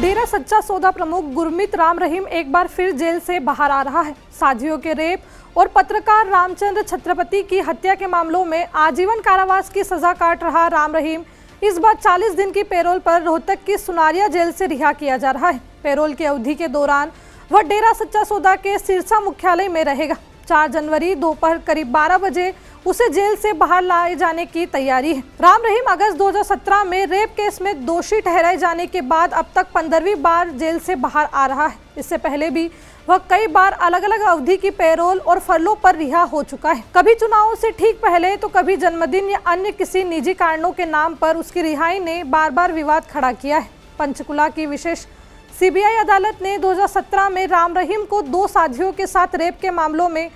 डेरा सच्चा सौदा प्रमुख गुरमीत राम रहीम एक बार फिर जेल से बाहर आ रहा है। साजियों के रेप और पत्रकार रामचंद्र छत्रपति की हत्या के मामलों में आजीवन कारावास की सजा काट रहा राम रहीम इस बार 40 दिन की पैरोल पर रोहतक की सुनारिया जेल से रिहा किया जा रहा है। पैरोल की अवधि के दौरान वह डेरा सच्चा सौदा के सिरसा मुख्यालय में रहेगा। 4 जनवरी दोपहर करीब 12 बजे उसे जेल से बाहर लाए जाने की तैयारी है। राम रहीम अगस्त 2017 में रेप केस में दोषी ठहराए जाने के बाद अब तक 15वीं बार जेल से बाहर आ रहा है। इससे पहले भी वह कई बार अलग अलग अवधि की पैरोल और फरलों पर रिहा हो चुका है। कभी चुनावों से ठीक पहले तो कभी जन्मदिन या अन्य किसी निजी कारणों के नाम पर उसकी रिहाई ने बार बार विवाद खड़ा किया है। पंचकुला की विशेष सीबीआई अदालत ने 2017 में राम रहीम को 2 साथियों के साथ रेप के मामलों में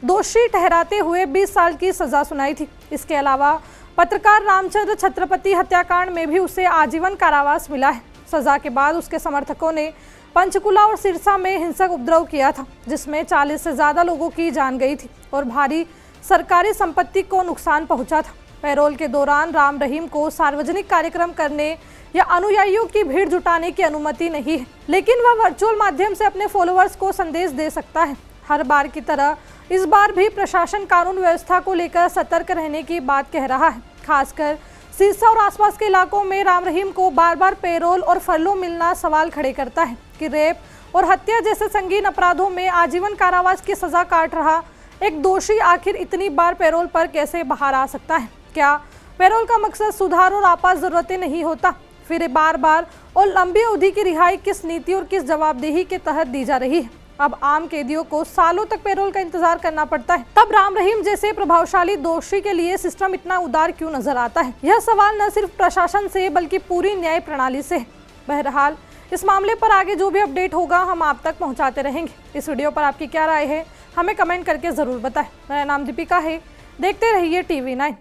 दोषी ठहराते हुए 20 साल की सजा सुनाई थी। इसके अलावा पत्रकार रामचंद्र छत्रपति हत्याकांड में भी उसे आजीवन कारावास मिला है। सजा के बाद उसके समर्थकों ने पंचकुला और सिरसा में हिंसक उपद्रव किया था, जिसमें 40 से ज्यादा लोगों की जान गई थी और भारी सरकारी संपत्ति को नुकसान पहुंचा था। पैरोल के दौरान राम रहीम को सार्वजनिक कार्यक्रम करने या अनुयायियों की भीड़ जुटाने की अनुमति नहीं है, लेकिन वह वर्चुअल माध्यम से अपने फॉलोअर्स को संदेश दे सकता है। हर बार की तरह इस बार भी प्रशासन कानून व्यवस्था को लेकर सतर्क रहने की बात कह रहा है। खासकर सिरसा और आसपास के इलाकों में राम रहीम को बार बार पैरोल और फरलों मिलना सवाल खड़े करता है कि रेप और हत्या जैसे संगीन अपराधों में आजीवन कारावास की सजा काट रहा एक दोषी आखिर इतनी बार पैरोल पर कैसे बाहर आ सकता है। क्या पैरोल का मकसद सुधार और आपात जरूरतें नहीं होता? फिर बार बार और लंबी अवधि की रिहाई किस नीति और किस जवाबदेही के तहत दी जा रही है? अब आम कैदियों को सालों तक पैरोल का इंतजार करना पड़ता है, तब राम रहीम जैसे प्रभावशाली दोषी के लिए सिस्टम इतना उदार क्यों नजर आता है? यह सवाल न सिर्फ प्रशासन से बल्कि पूरी न्याय प्रणाली से है। बहरहाल इस मामले पर आगे जो भी अपडेट होगा हम आप तक पहुंचाते रहेंगे। इस वीडियो पर आपकी क्या राय है हमें कमेंट करके जरूर बताएं। मेरा नाम दीपिका है, देखते रहिए TV9।